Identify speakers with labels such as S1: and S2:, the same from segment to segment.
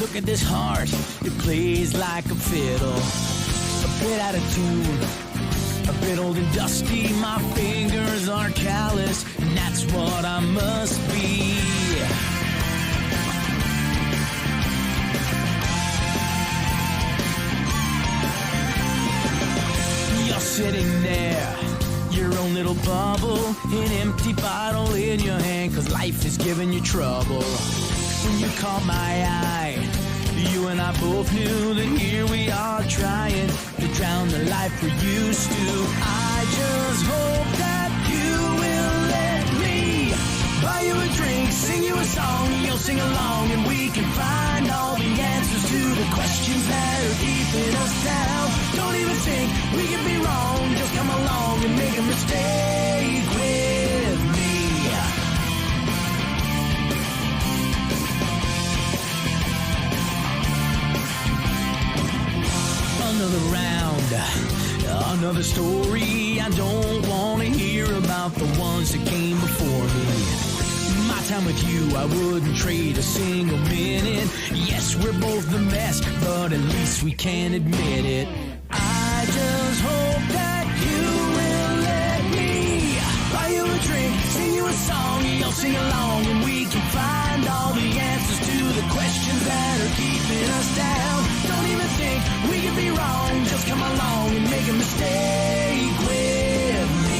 S1: Look at this heart, it plays like a fiddle. A bit out of tune, a bit old and dusty. My fingers are callous, and that's what I must be. You're sitting there, your own little bubble, an empty bottle in your hand, 'cause life is giving you trouble. When you caught my eye, you and I both knew that here we are trying to drown the life we're used to. I just hope that you will let me buy you a drink, sing you a song, you'll sing along, and we can find all the answers to the questions that are keeping us down. Don't even think we can be wrong, just come along and make a mistake with me. Another round, another story. I don't want to hear about the ones that came before me. My time with you, I wouldn't trade a single minute. Yes, we're both the mess, but at least we can admit it. I just hope that you will let me buy you a drink, sing you a song, you'll sing along, and we can find all the answers to the questions that are keeping us down. Don't even think we can be wrong, just come along and make a mistake with me.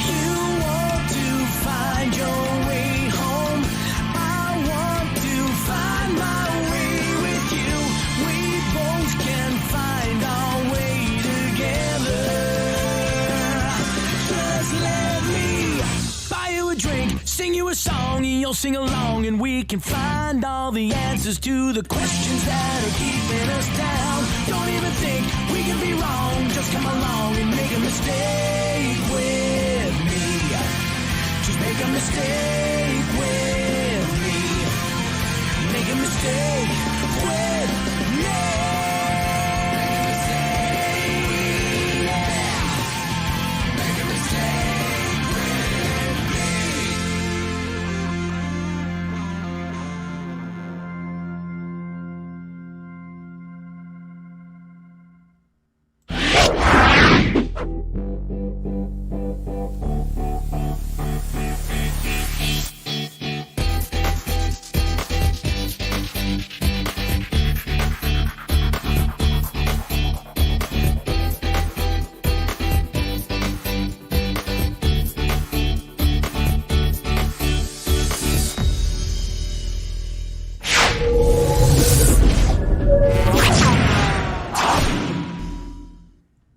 S1: You want to find your way home, I want to find my way with you. We both can find our way together. Just let me buy you a drink, sing you a song, and you'll sing along, and we can find all the answers to the questions that are keeping us down. Don't even think we can be wrong, just come along and make a mistake with me. Just make a mistake with me. Make a mistake with me. Make a mistake with me.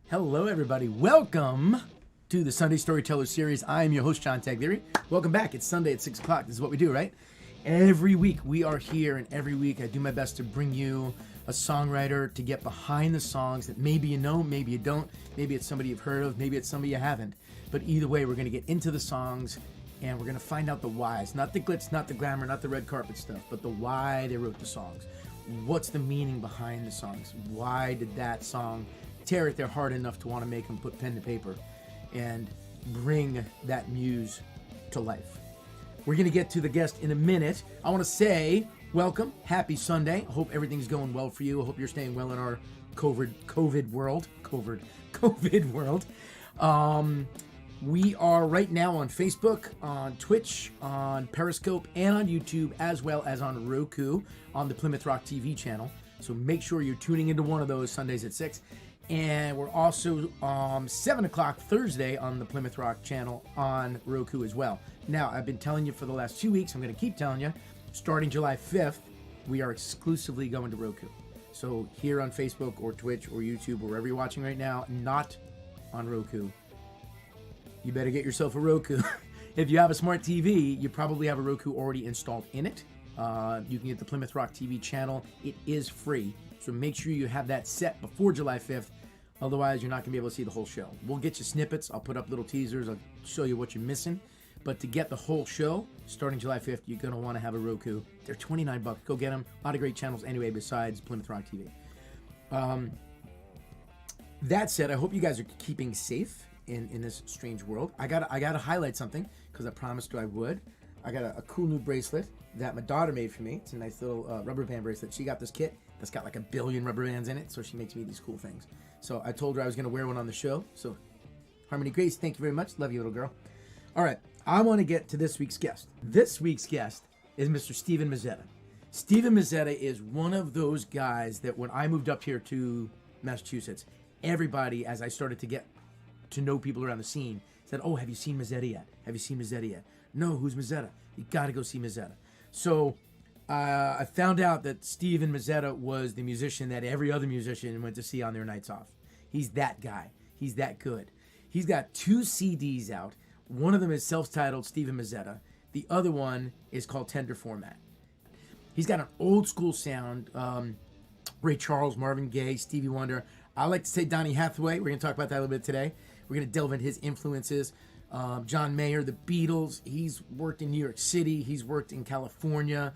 S1: Hello, everybody. Welcome to the Sunday Storytellers series. I am your host, John Taglieri. Welcome back. It's Sunday at 6 o'clock. This is what we do, right? Every week we are here, and every week I do my best to bring you a songwriter to get behind the songs that maybe you know, maybe you don't, maybe it's somebody you've heard of, maybe it's somebody you haven't. But either way, we're going to get into the songs, and we're going to find out the whys. Not the glitz, not the glamour, not the red carpet stuff, but the why they wrote the songs. What's the meaning behind the songs? Why did that song tear at their heart enough to want to make them put pen to paper and bring that muse to life? We're going to get to the guest in a minute. I want to say welcome, happy Sunday. I hope everything's going well for you. I hope you're staying well in our COVID world. COVID world. We are right now on Facebook, on Twitch, on Periscope, and on YouTube, as well as on Roku, on the Plymouth Rock TV channel. So make sure you're tuning into one of those Sundays at 6. And we're also 7 o'clock Thursday on the Plymouth Rock channel on Roku as well. Now, I've been telling you for the last 2 weeks, I'm going to keep telling you, starting July 5th, we are exclusively going to Roku. So here on Facebook or Twitch or YouTube, or wherever you're watching right now, not on Roku, you better get yourself a Roku. If you have a smart TV, you probably have a Roku already installed in it. You can get the Plymouth Rock TV channel. It is free. So make sure you have that set before July 5th. Otherwise, you're not going to be able to see the whole show. We'll get you snippets. I'll put up little teasers. I'll show you what you're missing. But to get the whole show, starting July 5th, you're going to want to have a Roku. They're $29. Go get them. A lot of great channels anyway besides Plymouth Rock TV. That said, I hope you guys are keeping safe in this strange world. I gotta highlight something because I promised you I would. I got a cool new bracelet that my daughter made for me. It's a nice little rubber band bracelet. She got this kit that's got like 1 billion rubber bands in it, so she makes me these cool things. So I told her I was gonna wear one on the show. So Harmony Grace, thank you very much. Love you, little girl. All right, I want to get to this week's guest. This week's guest is Mr. Steven Mazzetta. Steven Mazzetta is one of those guys that when I moved up here to Massachusetts, everybody, as I started to get to know people around the scene, said, oh, have you seen Mazzetta yet? Have you seen Mazzetta yet? No, who's Mazzetta? You got to go see Mazzetta. So I found out that Steven Mazzetta was the musician that every other musician went to see on their nights off. He's that guy. He's that good. He's got 2 CDs out. One of them is self-titled Steven Mazzetta. The other one is called Tender Format. He's got an old school sound. Ray Charles, Marvin Gaye, Stevie Wonder. I like to say Donny Hathaway. We're going to talk about that a little bit today. We're going to delve into his influences. John Mayer, the Beatles. He's worked in New York City. He's worked in California.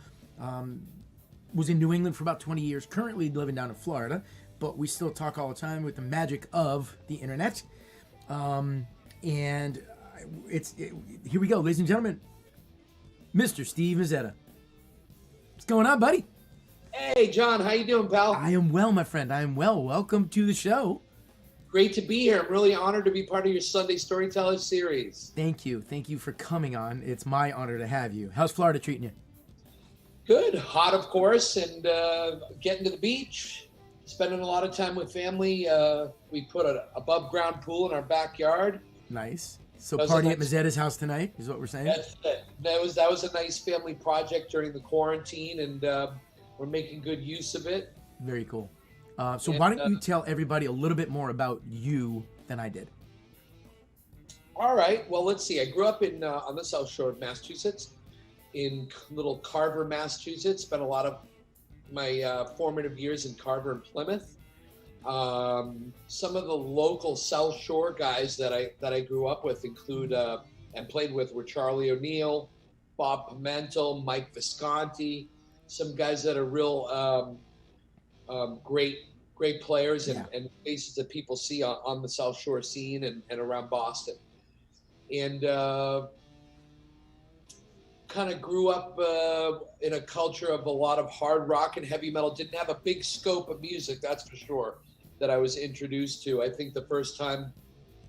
S1: Was in New England for about 20 years. Currently living down in Florida. But we still talk all the time with the magic of the internet. And here we go, ladies and gentlemen. Mr. Steve Mazzetta. What's going on, buddy?
S2: Hey, John, how you doing, pal?
S1: I am well, my friend. I am well. Welcome to the show.
S2: Great to be here. I'm really honored to be part of your Sunday Storytellers series.
S1: Thank you. Thank you for coming on. It's my honor to have you. How's Florida treating you?
S2: Good. Hot, of course, and getting to the beach, spending a lot of time with family. We put an above-ground pool in our backyard.
S1: Nice. So party at Mazzetta's house tonight is what we're saying?
S2: That's it. That was a nice family project during the quarantine, and we're making good use of it.
S1: Very cool. So why don't you tell everybody a little bit more about you than I did?
S2: All right. Well, let's see. I grew up on the South Shore of Massachusetts, in little Carver, Massachusetts. Spent a lot of my formative years in Carver and Plymouth. Some of the local South Shore guys that I grew up with include and played with were Charlie O'Neill, Bob Pimentel, Mike Visconti, some guys that are real great players and faces that people see on the South Shore scene and around Boston. And kind of grew up in a culture of a lot of hard rock and heavy metal. Didn't have a big scope of music, that's for sure, that I was introduced to. I think the first time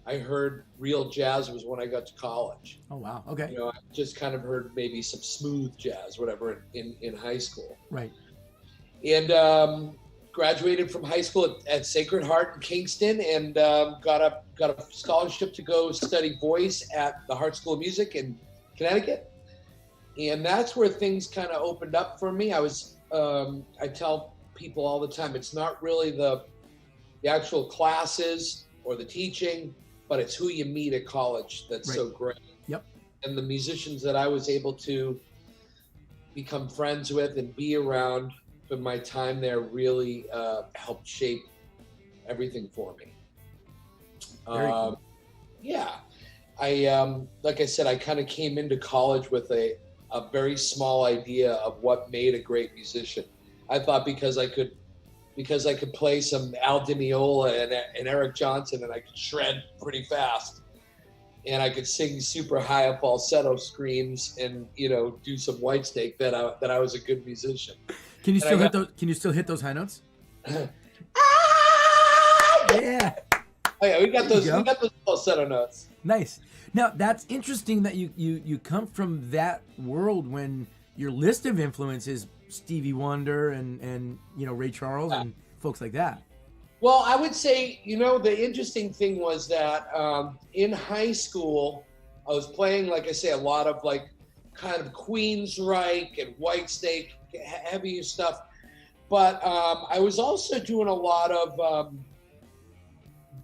S2: I heard real jazz was when I got to college.
S1: Oh, wow. Okay.
S2: You know, I just kind of heard maybe some smooth jazz, whatever, in high school.
S1: Right.
S2: And graduated from high school at Sacred Heart in Kingston, and got a scholarship to go study voice at the Hart School of Music in Connecticut. And that's where things kind of opened up for me. I tell people all the time, it's not really the actual classes or the teaching, but it's who you meet at college that's
S1: right.
S2: So great.
S1: Yep.
S2: And the musicians that I was able to become friends with and be around for my time there really helped shape everything for me.
S1: Very cool.
S2: Yeah. Like I said, I kind of came into college with a very small idea of what made a great musician. I thought because I could play some Al Di Meola and Eric Johnson, and I could shred pretty fast, and I could sing super high falsetto screams and do some Whitesnake, that I was a good musician.
S1: Can you still hit those high notes? Yeah.
S2: Oh yeah, we got those falsetto notes.
S1: Nice. Now that's interesting that you come from that world when your list of influences Stevie Wonder and Ray Charles and folks like that.
S2: Well, I would say the interesting thing was that in high school I was playing, like I say, a lot of like kind of Queensryche and Whitesnake, heavy stuff, but I was also doing a lot of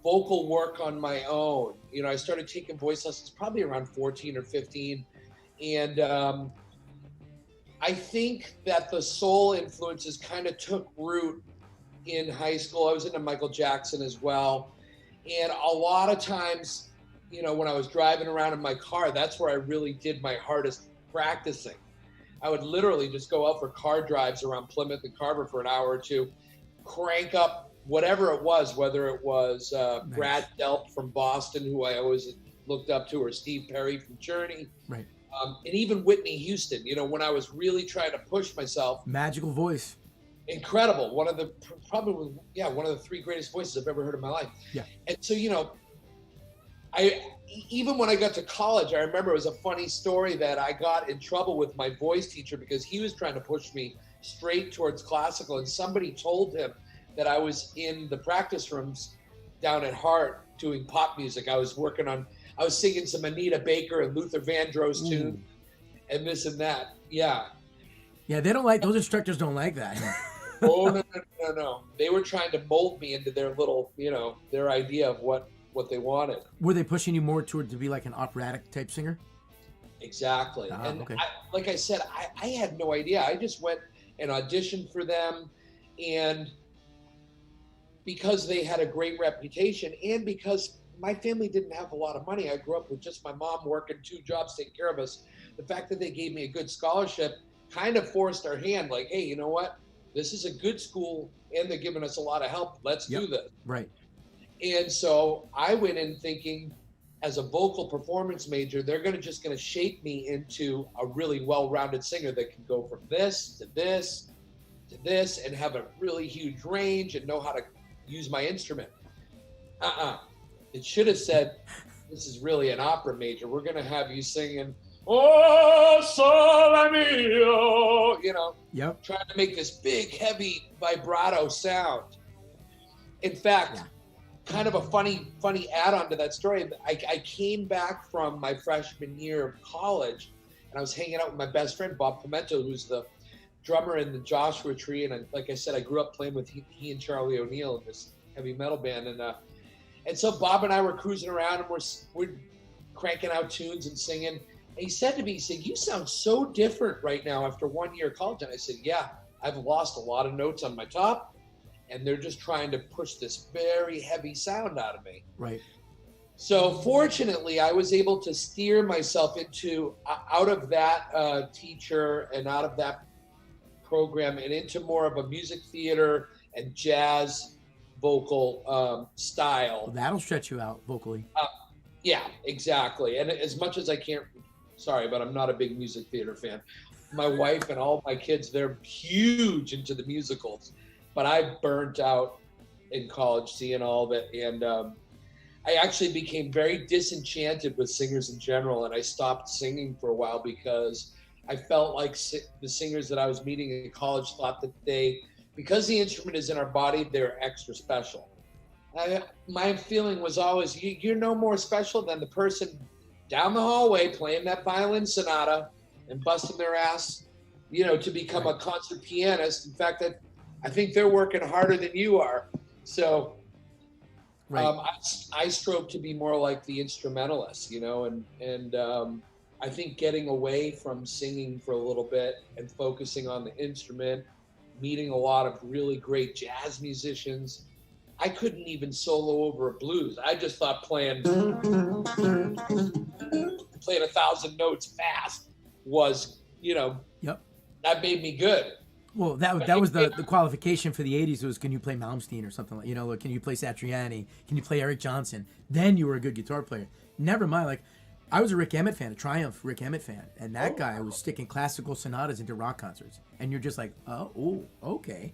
S2: vocal work on my own. I started taking voice lessons probably around 14 or 15, and I think that the soul influences kind of took root in high school. I was into Michael Jackson as well, and a lot of times when I was driving around in my car, that's where I really did my hardest practicing. I would literally just go out for car drives around Plymouth and Carver for an hour or two, crank up whatever it was, whether it was
S1: Nice.
S2: Brad Delp from Boston, who I always looked up to, or Steve Perry from Journey.
S1: Right.
S2: And even Whitney Houston, when I was really trying to push myself.
S1: Magical voice.
S2: Incredible. One of the 3 greatest voices I've ever heard in my life.
S1: Yeah.
S2: And so, even when I got to college, I remember it was a funny story that I got in trouble with my voice teacher because he was trying to push me straight towards classical. And somebody told him that I was in the practice rooms down at Hart doing pop music. I was singing some Anita Baker and Luther Vandross tunes and this and that. Yeah.
S1: Yeah, those instructors don't like that.
S2: Oh, no. They were trying to mold me into their little, their idea of what they wanted.
S1: Were they pushing you more toward to be like an operatic type singer?
S2: Exactly. And
S1: okay.
S2: like I said, I had no idea. I just went and auditioned for them. And because they had a great reputation and because my family didn't have a lot of money, I grew up with just my mom working 2 jobs, taking care of us. The fact that they gave me a good scholarship kind of forced our hand, like, hey, you know what? This is a good school and they're giving us a lot of help. Let's do this.
S1: Right.
S2: And so I went in thinking, as a vocal performance major, they're just going to shape me into a really well-rounded singer that can go from this to this to this and have a really huge range and know how to use my instrument. It should have said, this is really an opera major. We're going to have you singing, oh, sole mio,
S1: Yep.
S2: Trying to make this big, heavy vibrato sound. In fact, kind of a funny add-on to that story. I came back from my freshman year of college, and I was hanging out with my best friend, Bob Pimento, who's the drummer in the Joshua Tree. And like I said, I grew up playing with he and Charlie O'Neill in this heavy metal band. And so Bob and I were cruising around, and we're cranking out tunes and singing. And he said to me, you sound so different right now after 1 year of college. And I said, yeah, I've lost a lot of notes on my top. And they're just trying to push this very heavy sound out of me.
S1: Right.
S2: So fortunately, I was able to steer myself out of that teacher and out of that program and into more of a music theater and jazz vocal style.
S1: Well, that'll stretch you out vocally.
S2: Yeah, exactly. And as much as I can't, sorry, but I'm not a big music theater fan. My wife and all my kids, they're huge into the musicals. But I burnt out in college seeing all of it. And I actually became very disenchanted with singers in general. And I stopped singing for a while because I felt like the singers that I was meeting in college thought that because the instrument is in our body, they're extra special. My feeling was always, you're no more special than the person down the hallway playing that violin sonata and busting their ass, to become a concert pianist. In fact, I think they're working harder than you are. So I strove to be more like the instrumentalist, and I think getting away from singing for a little bit and focusing on the instrument, meeting a lot of really great jazz musicians. I couldn't even solo over a blues. I just thought playing 1,000 notes fast was, that made me good.
S1: Well, that was the qualification for the 80s was, can you play Malmsteen or something like, can you play Satriani? Can you play Eric Johnson? Then you were a good guitar player. Never mind, like, I was a Rick Emmett fan, a Triumph Rick Emmett fan, and that guy was sticking classical sonatas into rock concerts. And you're just like, oh, okay.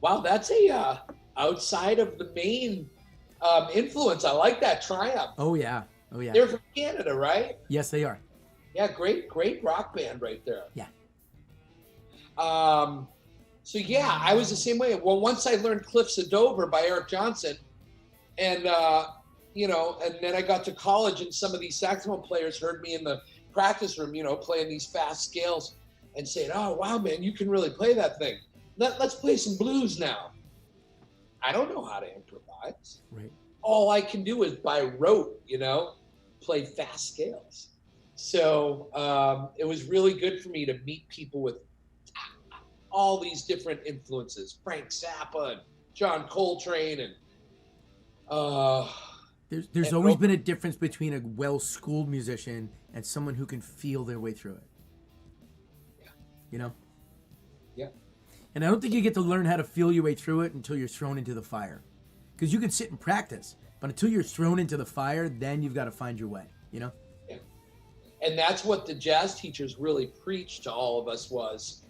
S2: Wow, that's outside of the main influence. I like that, Triumph.
S1: Oh, yeah.
S2: They're from Canada, right?
S1: Yes, they are.
S2: Yeah, great rock band right there.
S1: Yeah.
S2: So yeah, I was the same way. Well, once I learned Cliffs of Dover by Eric Johnson, and and then I got to college, and some of these saxophone players heard me in the practice room, playing these fast scales, and saying, "Oh, wow, man, you can really play that thing. Let's play some blues now." I don't know how to improvise.
S1: Right.
S2: All I can do is by rote, play fast scales. So it was really good for me to meet people with all these different influences, Frank Zappa and John Coltrane and
S1: There's always been a difference between a well-schooled musician and someone who can feel their way through it.
S2: Yeah.
S1: You know?
S2: Yeah.
S1: And I don't think you get to learn how to feel your way through it until you're thrown into the fire. Because you can sit and practice, but until you're thrown into the fire, then you've got to find your way, you know?
S2: Yeah. And that's what the jazz teachers really preached to all of us was,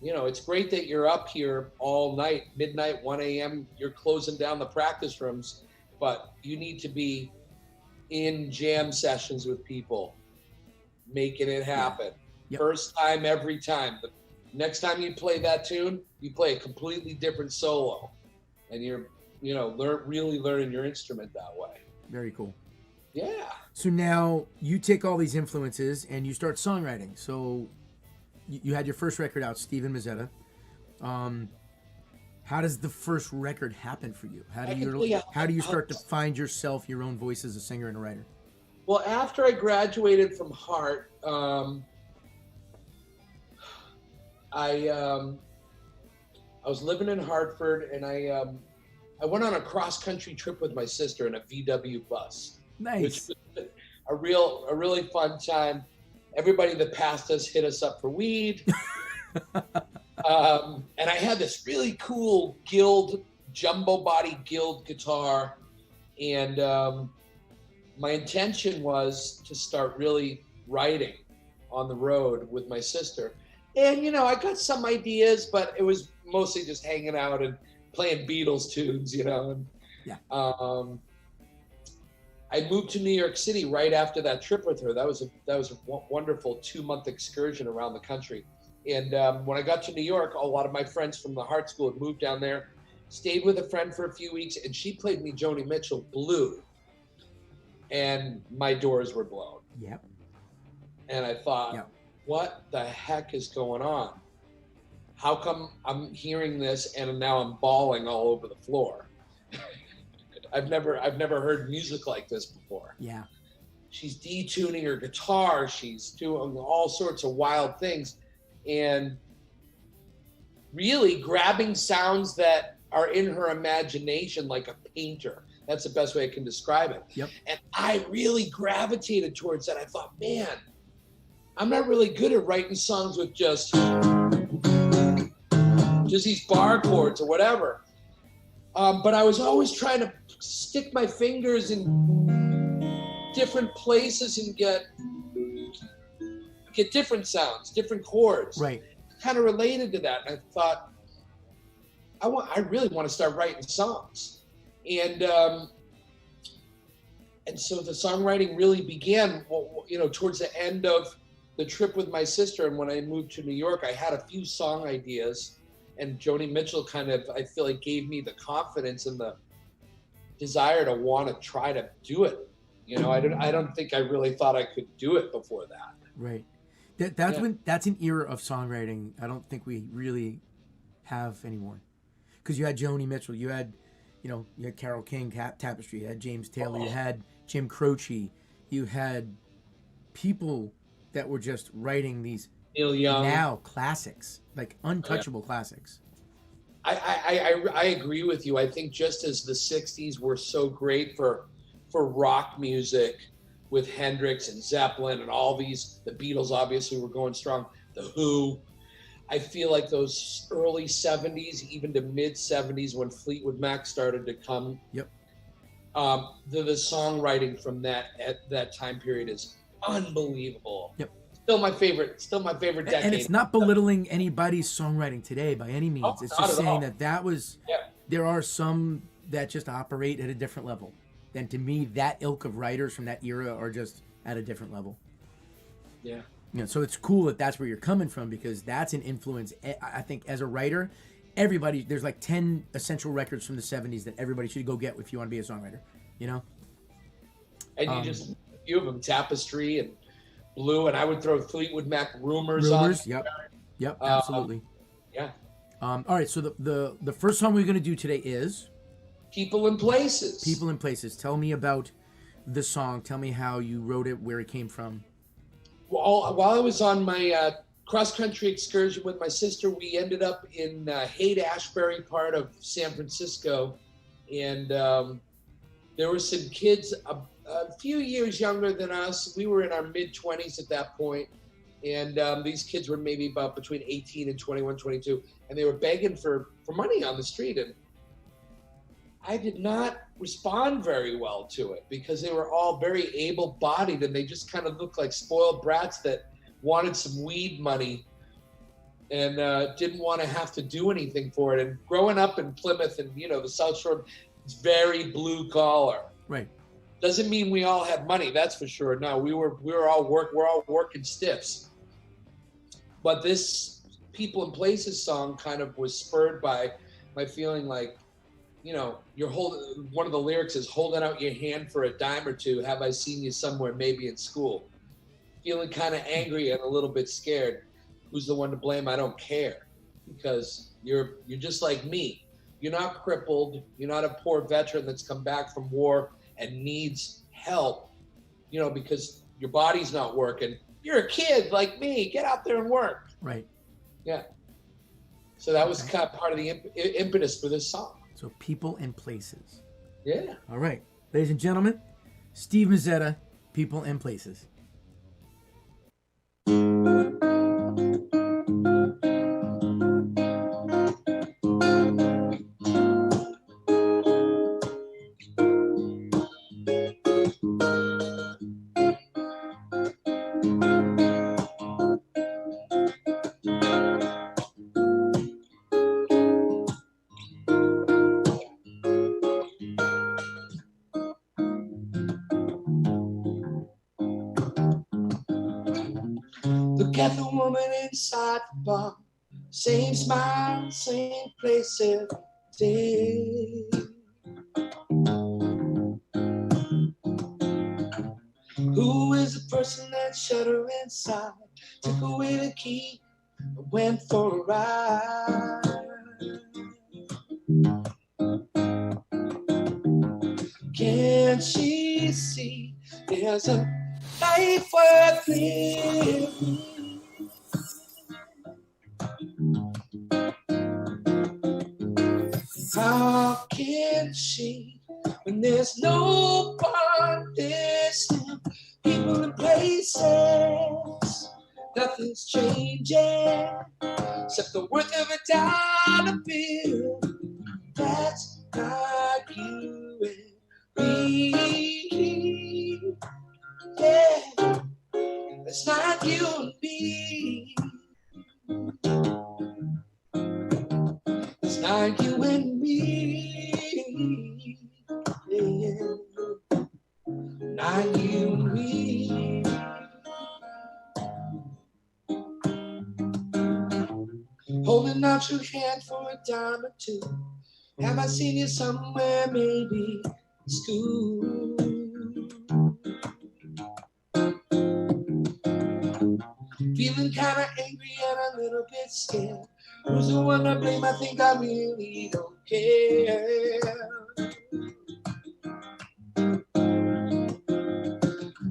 S2: you know, it's great that you're up here all night, midnight, 1 a.m., you're closing down the practice rooms, but you need to be in jam sessions with people, making it happen.
S1: Yep.
S2: First time, every time. The next time you play that tune, you play a completely different solo. And you're, you know, really learning your instrument that way.
S1: Very cool.
S2: Yeah.
S1: So now you take all these influences and you start songwriting. So you had your first record out, Steven Mazzetta. How does the first record happen for you? How do you start to find yourself, your own voice as a singer and a writer?
S2: Well, after I graduated from Hart, I was living in Hartford, and I went on a cross-country trip with my sister in a VW bus.
S1: Nice.
S2: Which was a really fun time. Everybody that passed us hit us up for weed. And I had this really cool jumbo body Guild guitar. And my intention was to start really writing on the road with my sister. And, you know, I got some ideas, but it was mostly just hanging out and playing Beatles tunes, you know. And,
S1: yeah.
S2: I moved to New York City right after that trip with her. That was a wonderful 2-month excursion around the country. And when I got to New York, a lot of my friends from the Hart School had moved down there, stayed with a friend for a few weeks, and she played me Joni Mitchell Blue. And my doors were blown.
S1: Yep.
S2: And I thought, what the heck is going on? How come I'm hearing this and now I'm bawling all over the floor? I've never heard music like this before.
S1: Yeah.
S2: She's detuning her guitar. She's doing all sorts of wild things. And really grabbing sounds that are in her imagination like a painter. That's the best way I can describe it.
S1: Yep.
S2: And I really gravitated towards that. I thought, man, I'm not really good at writing songs with just these bar chords or whatever. But I was always trying to stick my fingers in different places and get different sounds, different chords.
S1: Right.
S2: Kind of related to that. And I thought, I really want to start writing songs. And so the songwriting really began, you know, towards the end of the trip with my sister. And when I moved to New York, I had a few song ideas, and Joni Mitchell kind of, I feel like, gave me the confidence and the desire to want to try to do it. You know, I don't think I really thought I could do it before that.
S1: Right. That's an era of songwriting I don't think we really have anymore. Because you had Joni Mitchell, you had Carole King, Tapestry, you had James Taylor, you had Jim Croce, you had people that were just writing these
S2: Neil Young.
S1: Now classics, like untouchable classics.
S2: I agree with you. I think just as the 60s were so great for rock music with Hendrix and Zeppelin and all these, the Beatles obviously were going strong, the Who. I feel like those early 70s, even to mid 70s when Fleetwood Mac started to come.
S1: Yep.
S2: The songwriting from that time period is unbelievable.
S1: Yep.
S2: Still my favorite decade.
S1: And it's not belittling anybody's songwriting today by any means. It's just saying that was, there are some that just operate at a different level. And to me, that ilk of writers from that era are just at a different level.
S2: Yeah.
S1: You know, so it's cool that that's where you're coming from, because that's an influence. I think as a writer, everybody, there's like 10 essential records from the 70s that everybody should go get if you want to be a songwriter, you know?
S2: And you just, a few of them, Tapestry and Blue, and I would throw Fleetwood Mac Rumors on.
S1: Yep, absolutely.
S2: Yeah.
S1: All right, so the first song we're going to do today is
S2: People and Places.
S1: People and Places. Tell me about the song. Tell me how you wrote it, where it came from.
S2: Well, while I was on my cross-country excursion with my sister, we ended up in Haight-Ashbury part of San Francisco, and there were some kids a few years younger than us. We were in our mid-20s at that point. And these kids were maybe about between 18 and 21, 22. And they were begging for money on the street. And I did not respond very well to it because they were all very able-bodied and they just kind of looked like spoiled brats that wanted some weed money and didn't want to have to do anything for it. And growing up in Plymouth and, you know, the South Shore, it's very blue collar.
S1: Right.
S2: Doesn't mean we all had money, that's for sure. No, we're all working stiffs. But this People and Places song kind of was spurred by my feeling like, you know, one of the lyrics is holding out your hand for a dime or two. Have I seen you somewhere, maybe in school? Feeling kind of angry and a little bit scared. Who's the one to blame? I don't care, because you're just like me. You're not crippled. You're not a poor veteran that's come back from war and needs help, you know, because your body's not working. You're a kid like me. Get out there and work.
S1: Right.
S2: Yeah. So that was kind of part of the impetus for this song.
S1: So People and Places.
S2: Yeah.
S1: All right. Ladies and gentlemen, Steve Mazzetta, People and Places.
S2: Look at the woman inside the bar. Same smile, same place every day. Who is the person that shut her inside? Took away the key and went for a ride. Can't she see there's a life worth living? How can she when there's no one listening? People and places, nothing's changing except the worth of a dollar bill. That's not you and me. Yeah, that's not you and me. It's not you and me. Yeah, not you and me. Holding out your hand for a dime or two. Have I seen you somewhere, maybe in school? Feeling kind of angry and a little bit scared. Who's the one to blame? I think I really don't care.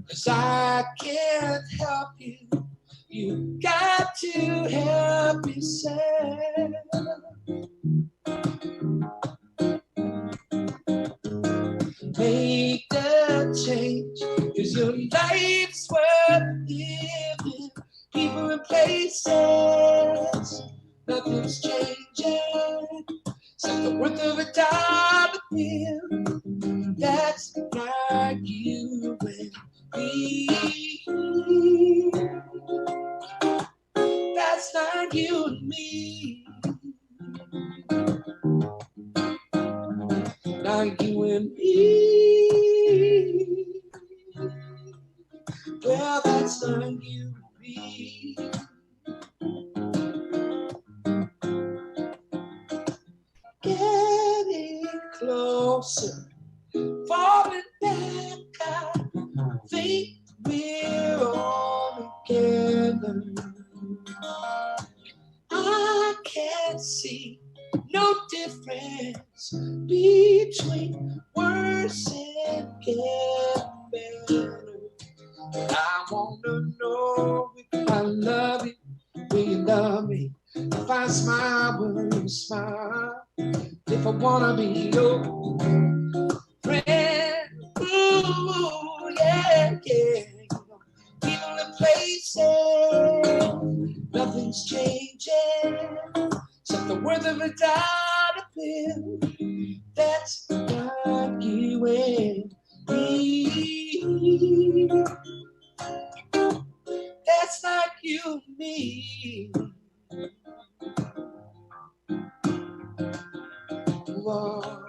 S2: 'Cause I can't help you. You got to help yourself. Make the change, 'cause your life's worth living. People and places, nothing's changing except the worth of a dollar bill. That's not you and me. That's not you and me. Not you and me. Well, that's not you and me. Getting closer, falling back. I think we're all together. I can't see no difference between worse and getting better. I wanna know if I love you, will you love me? If I smile, will you smile? If I wanna be your friend, worth of a dollar bill. That's like you and me. That's like you and me. Whoa.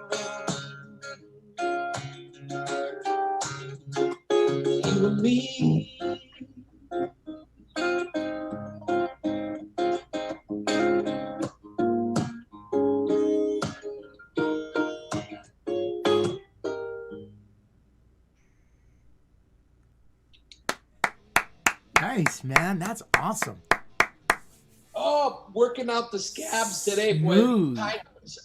S2: You and me.
S1: Nice, man. That's awesome.
S2: Oh, working out the scabs today. Boy,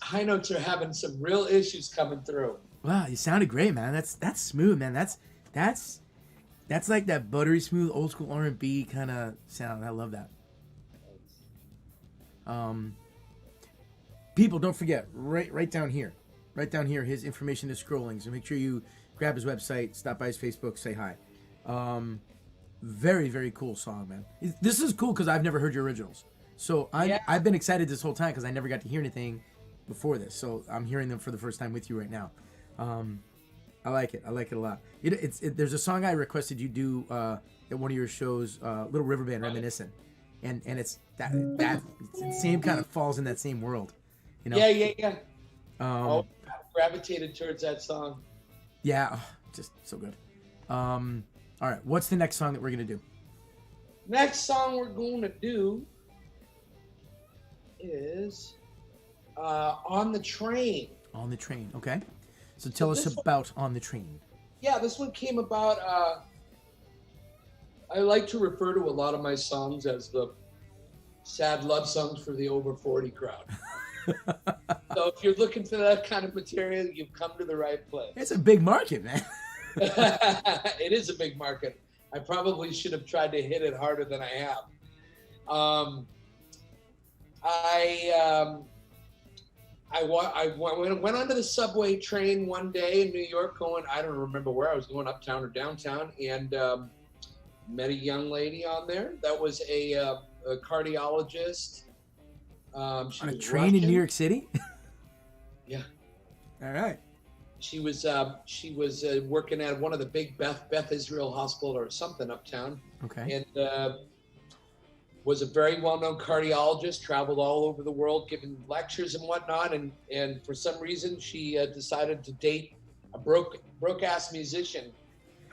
S2: high notes are having some real issues coming through.
S1: Wow, you sounded great, man. That's smooth, man. That's like that buttery smooth old school R&B kind of sound. I love that. People, don't forget, right down here, his information is scrolling. So make sure you grab his website, stop by his Facebook, say hi. Very, very cool song, man. This is cool because I've never heard your originals. So I've been excited this whole time because I never got to hear anything before this. So I'm hearing them for the first time with you right now. I like it. I like it a lot. There's a song I requested you do at one of your shows, Little River Band, Reminiscent. And it's that it's the same kind of falls in that same world. You know?
S2: Yeah. I gravitated towards that song.
S1: Yeah, just so good. All right, what's the next song that we're going to do?
S2: Next song we're going to do is On the Train.
S1: On the Train, okay. So tell us about On the Train.
S2: Yeah, this one came about, I like to refer to a lot of my songs as the sad love songs for the over 40 crowd. So if you're looking for that kind of material, you've come to the right place.
S1: It's a big market, man.
S2: It is a big market. I probably should have tried to hit it harder than I have. I went onto the subway train one day in New York going, I don't remember where I was going, uptown or downtown, and met a young lady on there that was a cardiologist.
S1: On a train in New York City?
S2: Yeah.
S1: All right.
S2: She was working at one of the big Beth Israel Hospital or something uptown.
S1: Okay.
S2: And was a very well-known cardiologist, traveled all over the world giving lectures and whatnot. And for some reason, she decided to date a broke-ass musician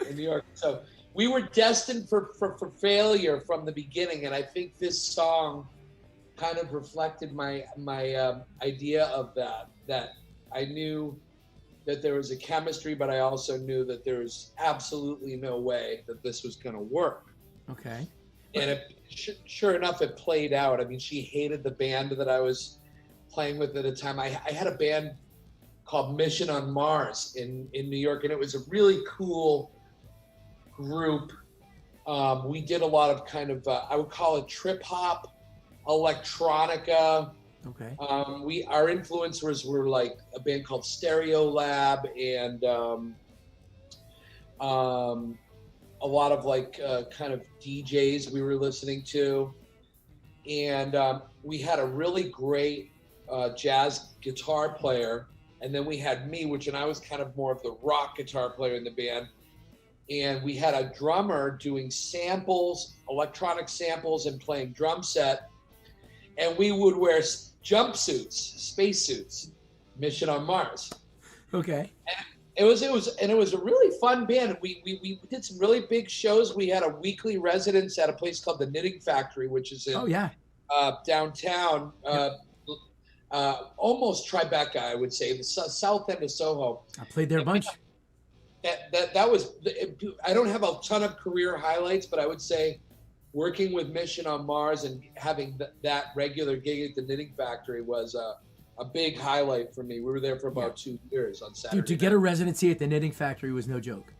S2: in New York. So we were destined for failure from the beginning. And I think this song kind of reflected my idea of that I knew that there was a chemistry, but I also knew that there was absolutely no way that this was going to work.
S1: Okay.
S2: And sure enough, it played out. I mean, she hated the band that I was playing with at the time. I had a band called Mission on Mars in New York, and it was a really cool group. We did a lot of kind of, I would call it trip hop, electronica.
S1: Okay.
S2: Our influencers were like a band called Stereo Lab and a lot of like kind of DJs we were listening to. And we had a really great jazz guitar player. And then we had me, and I was kind of more of the rock guitar player in the band. And we had a drummer doing samples, electronic samples, and playing drum set. And we would wear jumpsuits, spacesuits, Mission on Mars.
S1: Okay.
S2: And it was a really fun band. We did some really big shows. We had a weekly residence at a place called the Knitting Factory, which is in downtown, almost Tribeca, I would say, the south end of Soho.
S1: I played there a bunch.
S2: That was. I don't have a ton of career highlights, but I would say working with Mission on Mars and having that regular gig at the Knitting Factory was a big highlight for me. We were there for about 2 years on Saturday.
S1: Dude, to get a residency at the Knitting Factory was no joke.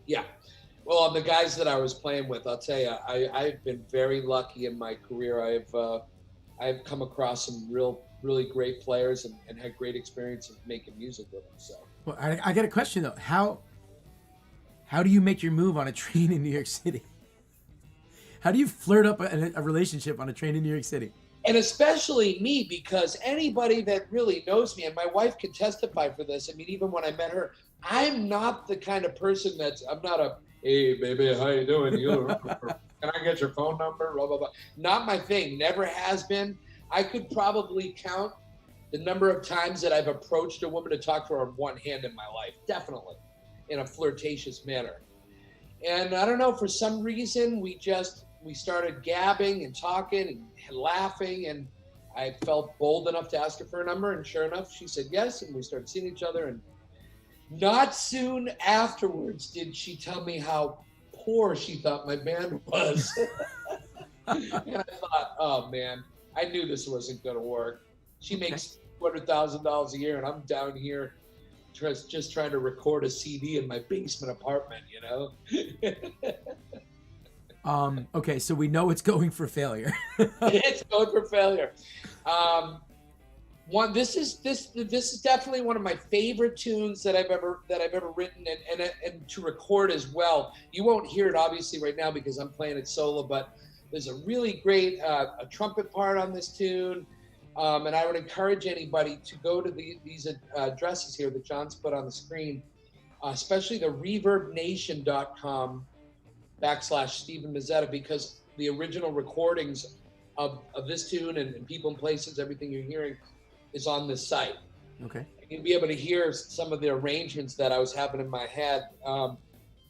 S2: Yeah. Well, the guys that I was playing with, I'll tell you, I've been very lucky in my career. I've come across some really great players and had great experience of making music with them. So.
S1: Well, I got a question though. How do you make your move on a train in New York City? How do you flirt up a relationship on a train in New York City?
S2: And especially me, because anybody that really knows me, and my wife can testify for this. I mean, even when I met her, I'm not the kind of person I'm not a, hey, baby, how you doing? Can I get your phone number? Blah, blah, blah. Not my thing. Never has been. I could probably count the number of times that I've approached a woman to talk to her on one hand in my life. Definitely. In a flirtatious manner. And I don't know, for some reason, we started gabbing and talking and laughing, and I felt bold enough to ask her for a number, and sure enough, she said yes, and we started seeing each other. And not soon afterwards did she tell me how poor she thought my band was. And I thought, oh man, I knew this wasn't going to work. She makes $200,000 a year, and I'm down here just trying to record a CD in my basement apartment, you know?
S1: Okay, so we know it's going for failure.
S2: It's going for failure. This is definitely one of my favorite tunes that I've ever written and to record as well. You won't hear it obviously right now because I'm playing it solo, but there's a really great a trumpet part on this tune. And I would encourage anybody to go to these addresses here that John's put on the screen, especially the reverbnation.com/Stephen Mazzetta, because the original recordings of this tune and People and Places, everything you're hearing is on this site.
S1: Okay.
S2: You'll be able to hear some of the arrangements that I was having in my head,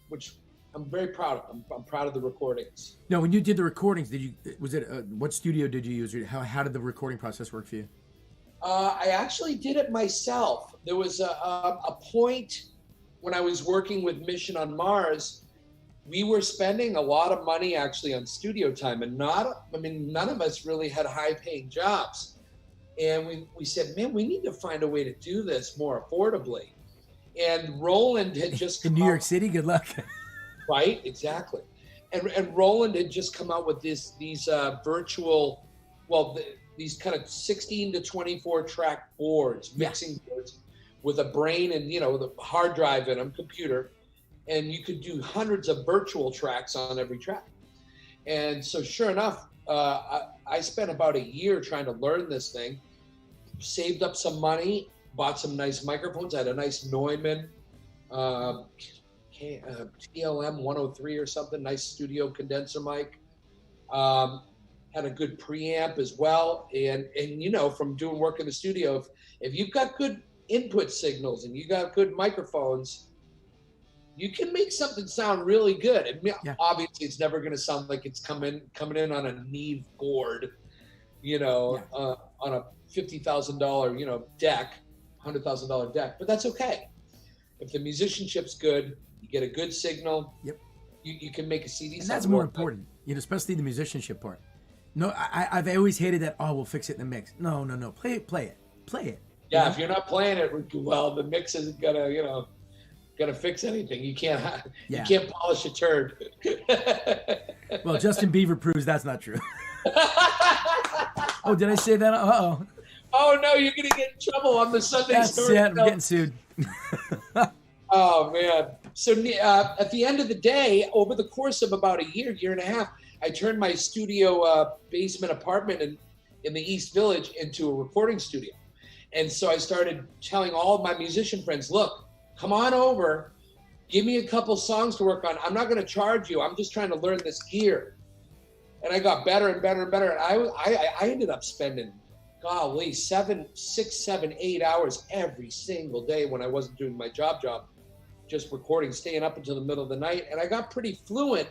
S2: which I'm very proud of. I'm proud of the recordings.
S1: Now, when you did the recordings, what studio did you use? How did the recording process work for you?
S2: I actually did it myself. There was a point when I was working with Mission on Mars, we were spending a lot of money actually on studio time, and none of us really had high-paying jobs. And we said, man, we need to find a way to do this more affordably. And Roland had just
S1: in New York City. Good luck.
S2: Right, exactly. And Roland had just come out with these virtual, these kind of 16 to 24 track boards, mixing boards with a brain and, the hard drive in them, computer. And you could do hundreds of virtual tracks on every track. And so sure enough, I spent about a year trying to learn this thing, saved up some money, bought some nice microphones. I had a nice Neumann, TLM 103 or something, nice studio condenser mic. Had a good preamp as well. And from doing work in the studio, if you've got good input signals and you got good microphones, you can make something sound really good. And obviously it's never going to sound like it's coming in on a Neve board, on a $50,000, deck, $100,000 deck, but that's okay. If the musicianship's good, you get a good signal. Yep. You can make a CD.
S1: And that's more important, especially the musicianship part. No, I've always hated that. Oh, we'll fix it in the mix. No. Play it.
S2: Yeah, if you're not playing it well, the mix isn't gonna fix anything. You can't polish a turd.
S1: Well, Justin Bieber proves that's not true. Oh, did I say that? Uh-oh.
S2: Oh no, you're gonna get in trouble on the Sunday Story.
S1: That's it. I'm getting sued.
S2: Oh man. So at the end of the day, over the course of about a year and a half, I turned my studio basement apartment in the East Village into a recording studio. And so I started telling all of my musician friends, look, come on over, give me a couple songs to work on. I'm not going to charge you. I'm just trying to learn this gear. And I got better and better and better. And I ended up spending, 6, 7, 8 hours every single day when I wasn't doing my job, just recording, staying up until the middle of the night. And I got pretty fluent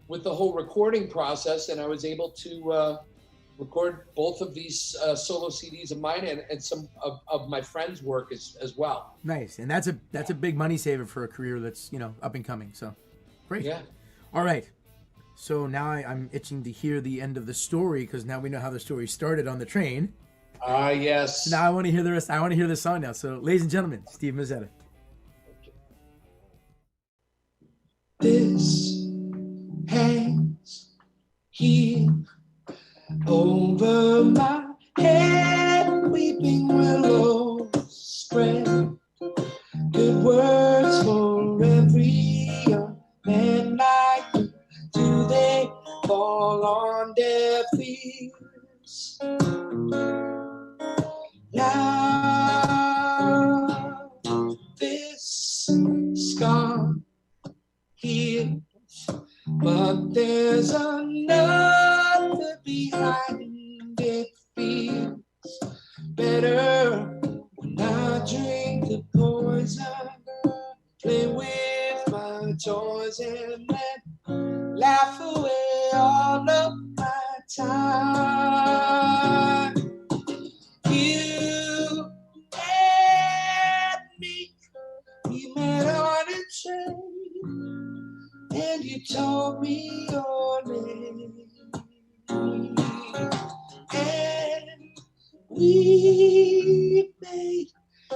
S2: with the whole recording process. And I was able to record both of these solo CDs of mine and some of my friends' work as well.
S1: Nice. And that's a big money saver for a career that's, up and coming. So great.
S2: Yeah.
S1: All right. So now I'm itching to hear the end of the story because now we know how the story started on the train.
S2: Yes.
S1: So now I want to hear the rest. I want to hear the song now. So ladies and gentlemen, Steve Mazzetta.
S2: This hangs here over my head, weeping willows spread good words for every young man like you. Do they fall on deaf ears? Now this scar heals, but there's another behind it. Feels better when I drink the poison, play with my toys, and then laugh away all of my time. You and me, we met on a train, and you told me your name. And we made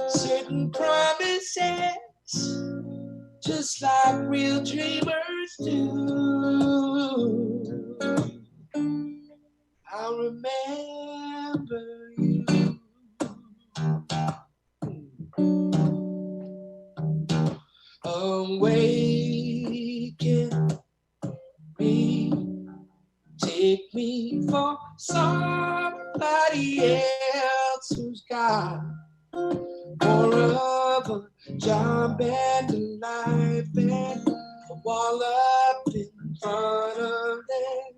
S2: certain promises, just like real dreamers do. I'll remember you. Awaken me, take me for somebody else who's got more of a job and a life and a wall up in front of them.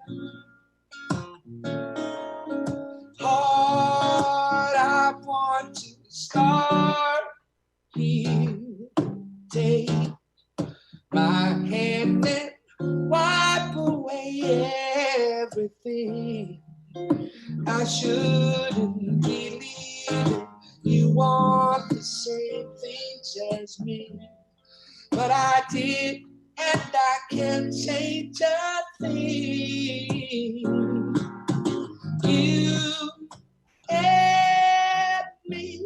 S2: Heart, I want to start here. Take my hand and wipe away everything. I shouldn't be leaving. You want the same things as me, but I did, and I can't change a thing. You and me,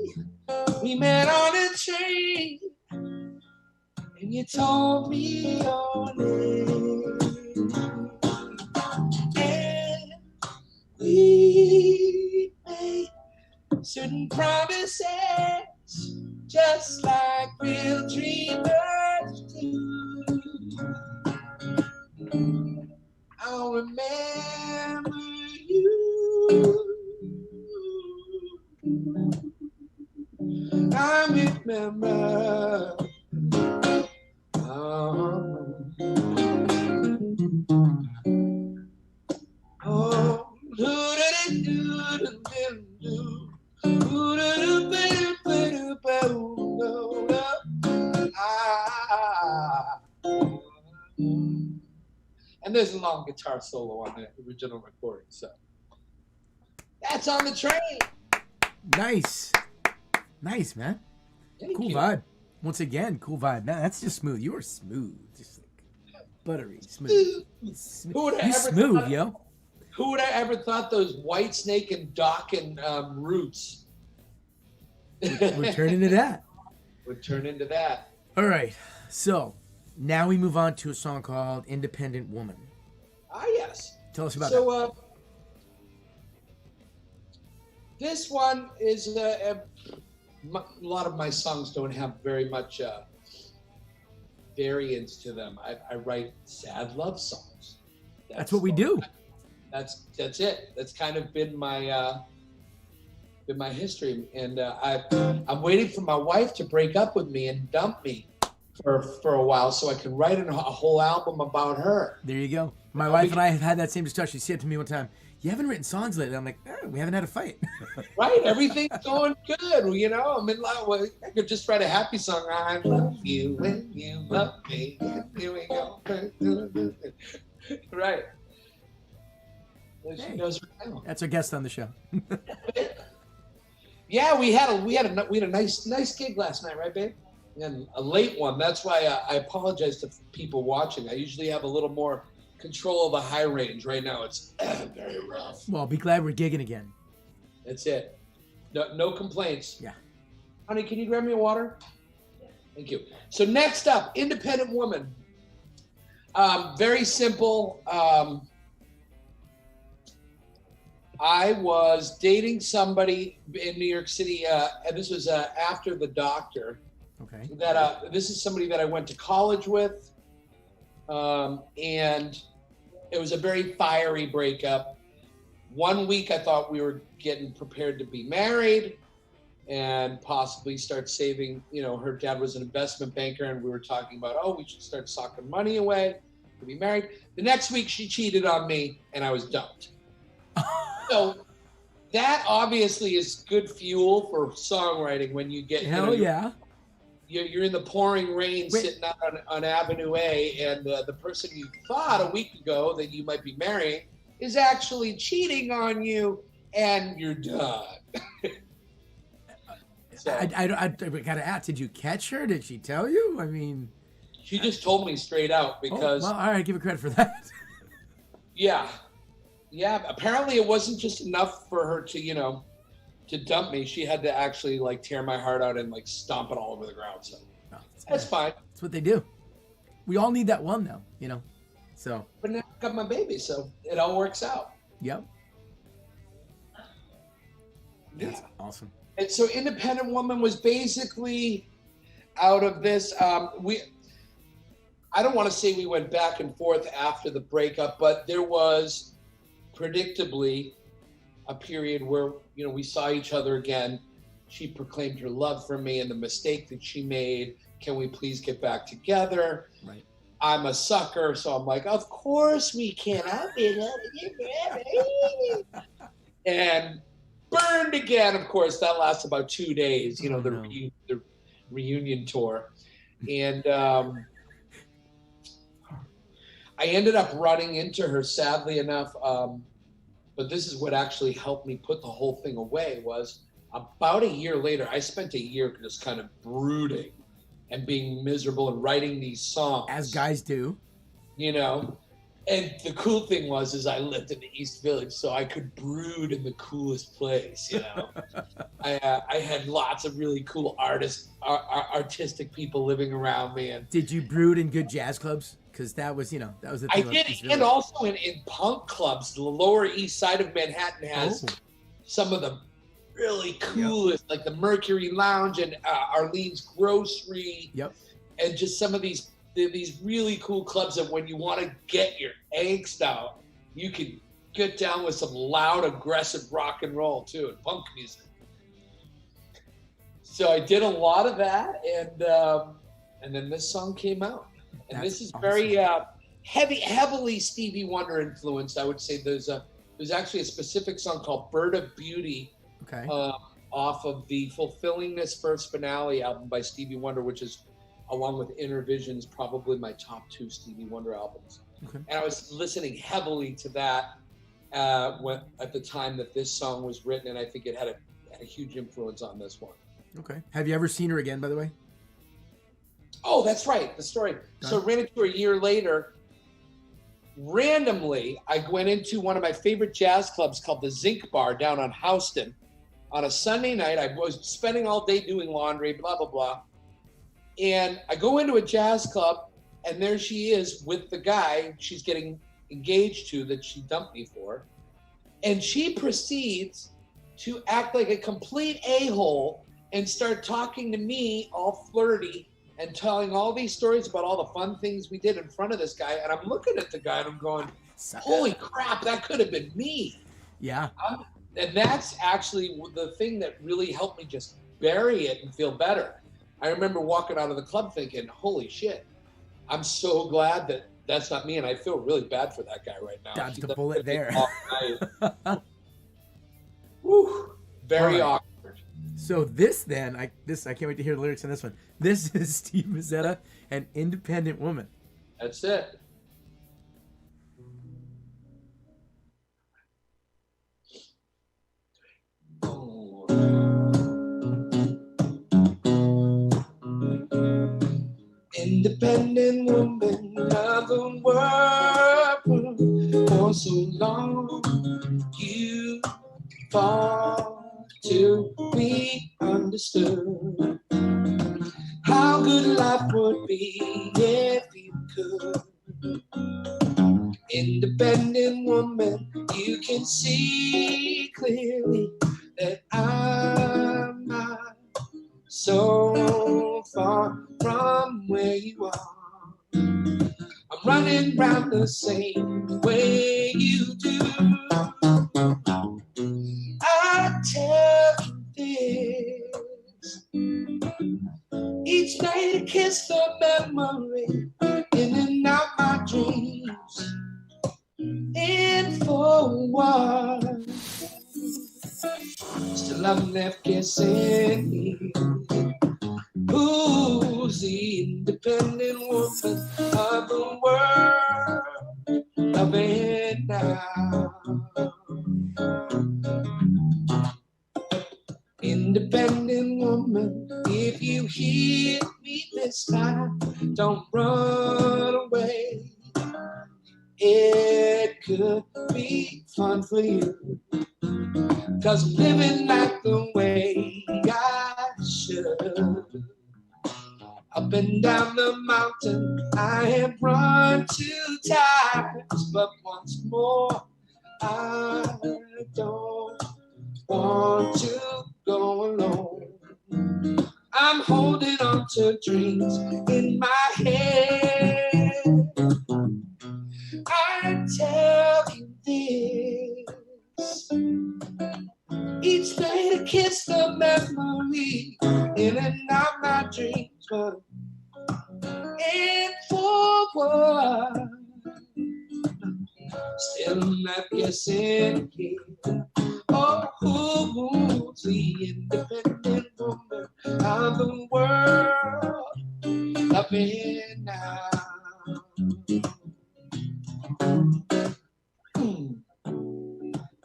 S2: we met on a train, and you told me your name. And we made certain promises, just like real dreamers do. I'll remember you. I remember. And there's a long guitar solo on the original recording, so that's On the Train.
S1: Nice, man.
S2: Thank
S1: Cool
S2: you.
S1: vibe. Once again, cool vibe. Man, that's just smooth. You are smooth, just like buttery smooth.
S2: Who would
S1: You
S2: have ever
S1: smooth,
S2: thought,
S1: yo.
S2: Who would have ever thought those Whitesnake and Dokken roots
S1: We're turning to that.
S2: would turn into that?
S1: All right. So now we move on to a song called "Independent Woman."
S2: Ah, yes.
S1: Tell us about that.
S2: So, this one is a lot of my songs don't have very much variance to them. I write sad love songs.
S1: That's what we do.
S2: That's it. That's kind of been my history, and I'm waiting for my wife to break up with me and dump me for a while, so I can write a whole album about her.
S1: There you go. My wife and I have had that same discussion. She said to me one time, "You haven't written songs lately." I'm like, we haven't had a fight.
S2: Right? Everything's going good. You know, I'm in love. I could just write a happy song. I love you when you love me. Here we go. Right. There she goes right now.
S1: That's our guest on the show.
S2: Yeah, we had a nice gig last night, right, babe? And a late one. That's why I apologize to people watching. I usually have a little more control of the high range. Right now, it's very rough.
S1: Well, be glad we're gigging again.
S2: That's it. No complaints.
S1: Yeah.
S2: Honey, can you grab me a water? Thank you. So next up, Independent Woman. Very simple. I was dating somebody in New York City, and this was after the doctor.
S1: Okay.
S2: This is somebody that I went to college with, and it was a very fiery breakup. 1 week I thought we were getting prepared to be married. and possibly start saving. You know, her dad was an investment banker, and we were talking about, oh, we should start socking money away to be married. The next week she cheated on me and I was dumped. So that obviously is good fuel for songwriting when you get,
S1: Hell yeah.
S2: You're in the pouring rain sitting out on Avenue A, and the person you thought a week ago that you might be marrying is actually cheating on you, and you're done. So,
S1: I gotta ask, did you catch her? Did she tell you? I mean,
S2: she just told me straight out because.
S1: Well, all right, give her credit for that.
S2: Yeah. Apparently, it wasn't just enough for her to, to dump me. She had to actually like tear my heart out and like stomp it all over the ground. So that's fine.
S1: That's what they do. We all need that one though, So.
S2: But now I got my baby, so it all works out.
S1: Yep.
S2: That's
S1: awesome.
S2: And so Independent Woman was basically out of this. I don't want to say we went back and forth after the breakup, but there was predictably a period where, we saw each other again. She proclaimed her love for me and the mistake that she made. Can we please get back together?
S1: Right.
S2: I'm a sucker, so I'm like, of course we can. I'll be and burned again. Of course, that lasts about 2 days. The reunion tour, and I ended up running into her. Sadly enough, but this is what actually helped me put the whole thing away. Was about a year later. I spent a year just kind of brooding and being miserable and writing these songs,
S1: as guys do.
S2: And the cool thing is I lived in the East Village, so I could brood in the coolest place. I had lots of really cool artistic people living around me. And
S1: did you brood in good jazz clubs? Because that was the thing.
S2: I did, and also in punk clubs. The Lower East Side of Manhattan has some of the really coolest, like the Mercury Lounge and Arlene's Grocery.
S1: Yep.
S2: And just some of these really cool clubs that when you want to get your angst out, you can get down with some loud, aggressive rock and roll too, and punk music. So I did a lot of that, and then this song came out, and this is awesome. Very heavily Stevie Wonder influenced. I would say there's actually a specific song called "Bird of Beauty," off of the Fulfillingness First Finale album by Stevie Wonder, which is, along with Inner Visions, probably my top 2 Stevie Wonder albums. Okay. And I was listening heavily to that at the time that this song was written, and I think it had a huge influence on this one.
S1: Okay. Have you ever seen her again, by the way?
S2: Oh, that's right. The story. So I ran into her a year later. Randomly, I went into one of my favorite jazz clubs called the Zinc Bar down on Houston. On a Sunday night, I was spending all day doing laundry, blah, blah, blah. And I go into a jazz club, and there she is with the guy she's getting engaged to that she dumped me for. And she proceeds to act like a complete a-hole and start talking to me all flirty and telling all these stories about all the fun things we did in front of this guy. And I'm looking at the guy and I'm going, holy crap, that could have been me.
S1: Yeah.
S2: And that's actually the thing that really helped me just bury it and feel better. I remember walking out of the club thinking, holy shit, I'm so glad that that's not me. And I feel really bad for that guy right now.
S1: Dodged the bullet there.
S2: Woo, very awkward.
S1: So this then, I can't wait to hear the lyrics on this one. This is Steve Mazzetta, An Independent Woman.
S2: That's it. Independent woman of the world for so long, you fought to be understood. How good life would be if you could. Independent woman, you can see clearly that I'm not so far from where you are. I'm running round the same way you do. I tell you Each night I kiss the memory in and out my dreams. And for what? Still I'm left guessing. Who's the independent woman of the world? Loving now. Independent woman, if you hear me this time, don't run away. It could be fun for you, 'cause I'm living like the way I should. Up and down the mountain, I have run 2 times, but once more, I don't want to go alone. I'm holding on to dreams in my head. I tell you this. Each night I kiss the memory in and out my dreams, but and for what? Still I'm not guessing here. Oh, who's the independent woman of the world? Loving now.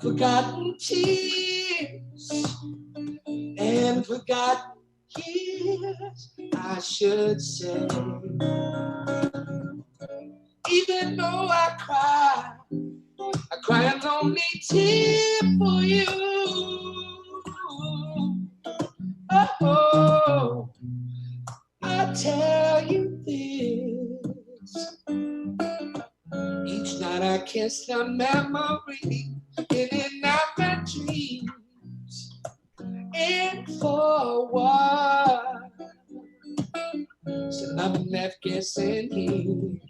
S2: Forgotten tears and forgotten years, I should say. Even though I cry a lonely tear for you. Oh, I tell you this. Each night I kiss the memory in and out my dreams. And for what? Still I'm left guessing here.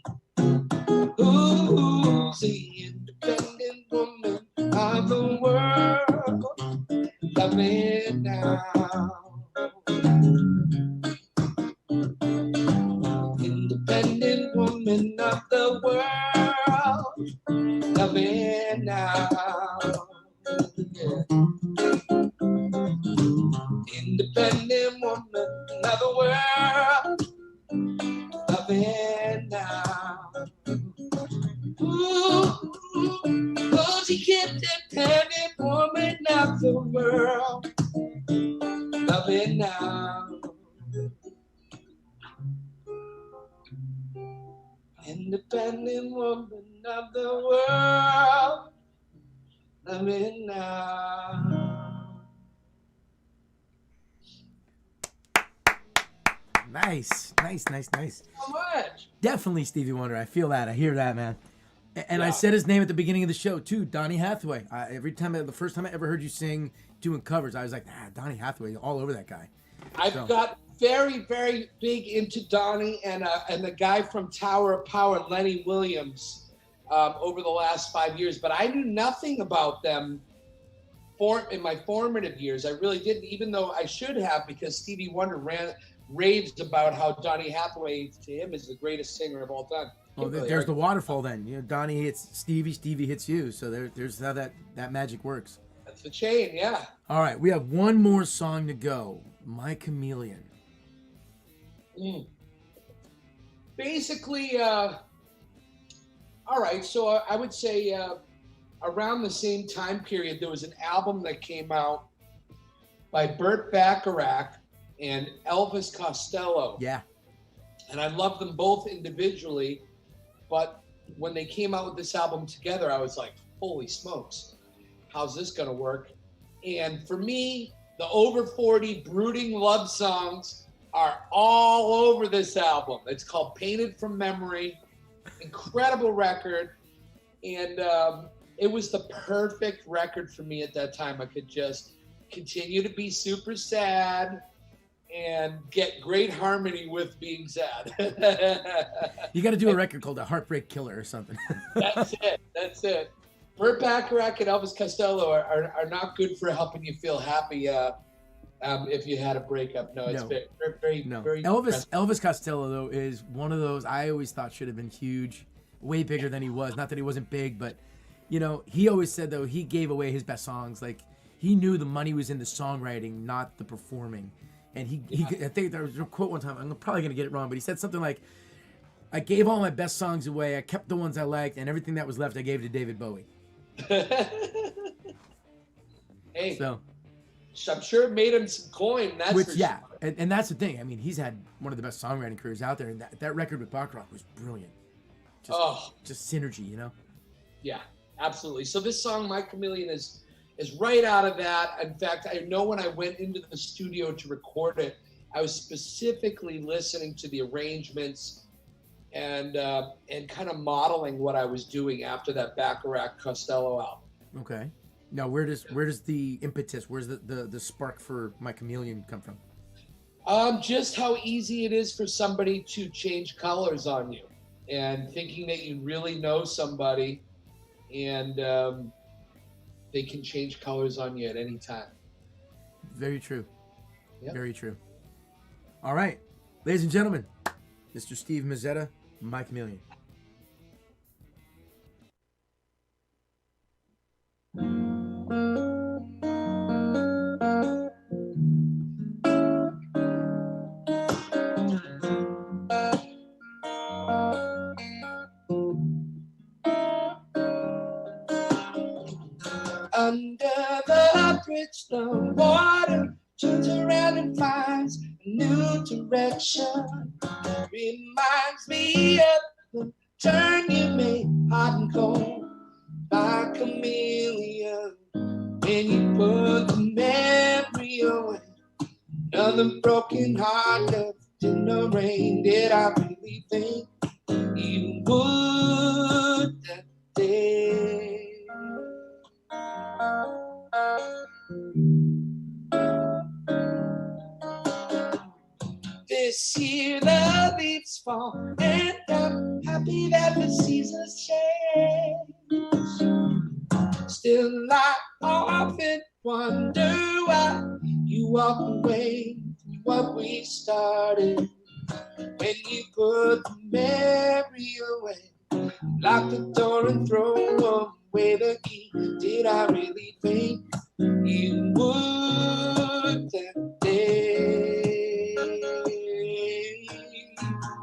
S2: Who's the independent woman of the world? Loving now. Independent woman of the world. Loving now. Independent woman of the world. Loving now. Who's the independent woman of the world? Loving now. Independent woman of the world. Loving now.
S1: Nice.
S2: So much.
S1: Definitely Stevie Wonder. I feel that. I hear that, man. And
S2: Yeah.
S1: I said his name at the beginning of the show too, Donny Hathaway. The first time I ever heard you sing doing covers, I was like, Donny Hathaway, all over that guy.
S2: I've got very, very big into Donny and the guy from Tower of Power, Lenny Williams, over the last 5 years. But I knew nothing about them in my formative years. I really didn't, even though I should have, because Stevie Wonder raves about how Donny Hathaway to him is the greatest singer of all time.
S1: Well, there's the waterfall then. You know, Donny hits Stevie, Stevie hits you. So there's how that magic works.
S2: That's the chain, yeah.
S1: All right, we have one more song to go. My Chameleon.
S2: Basically, all right, so I would say around the same time period, there was an album that came out by Burt Bacharach and Elvis Costello.
S1: Yeah.
S2: And I love them both individually, but when they came out with this album together, I was like, holy smokes, how's this gonna work? And for me, the over 40 brooding love songs are all over this album. It's called Painted from Memory. Incredible record. And it was the perfect record for me at that time. I could just continue to be super sad and get great harmony with being sad.
S1: You got to do a record called A Heartbreak Killer or something.
S2: That's it. Burt Bacharach and Elvis Costello are not good for helping you feel happy if you had a breakup. No, it's
S1: No.
S2: very, very,
S1: No.
S2: very
S1: Elvis Costello, though, is one of those I always thought should have been huge, way bigger than he was. Not that he wasn't big, but, you know, he always said, though, he gave away his best songs. Like, he knew the money was in the songwriting, not the performing. And I think there was a quote one time, I'm probably going to get it wrong, but he said something like, I gave all my best songs away, I kept the ones I liked, and everything that was left I gave to David Bowie.
S2: Hey,
S1: so
S2: I'm sure it made him some coin.
S1: Sure. And that's the thing. I mean, he's had one of the best songwriting careers out there, and that record with Baccarat was brilliant. Just synergy, you know?
S2: Yeah, absolutely. So this song, My Chameleon, is right out of that. In fact, I know when I went into the studio to record it, I was specifically listening to the arrangements and kind of modeling what I was doing after that Baccarat Costello album.
S1: Okay. Now, where does the impetus, where's the spark for My Chameleon come from?
S2: Just how easy it is for somebody to change colors on you, and thinking that you really know somebody, and they can change colors on you at any time.
S1: Very true.
S2: Yep.
S1: Very true. All right, ladies and gentlemen, Mr. Steve Mazzetta, My Chameleon.
S2: Under the bridge, the water turns around and finds a new direction. Reminds me of the turn you made, hot and cold, like a chameleon. When you put the memory away, another broken heart left in the rain. Did I really think you would that day? This year the leaves fall, and I'm happy that the seasons change. Still, I often wonder why you walk away from what we started. When you put the memory away, lock the door and throw away the key. Did I really think you would that day?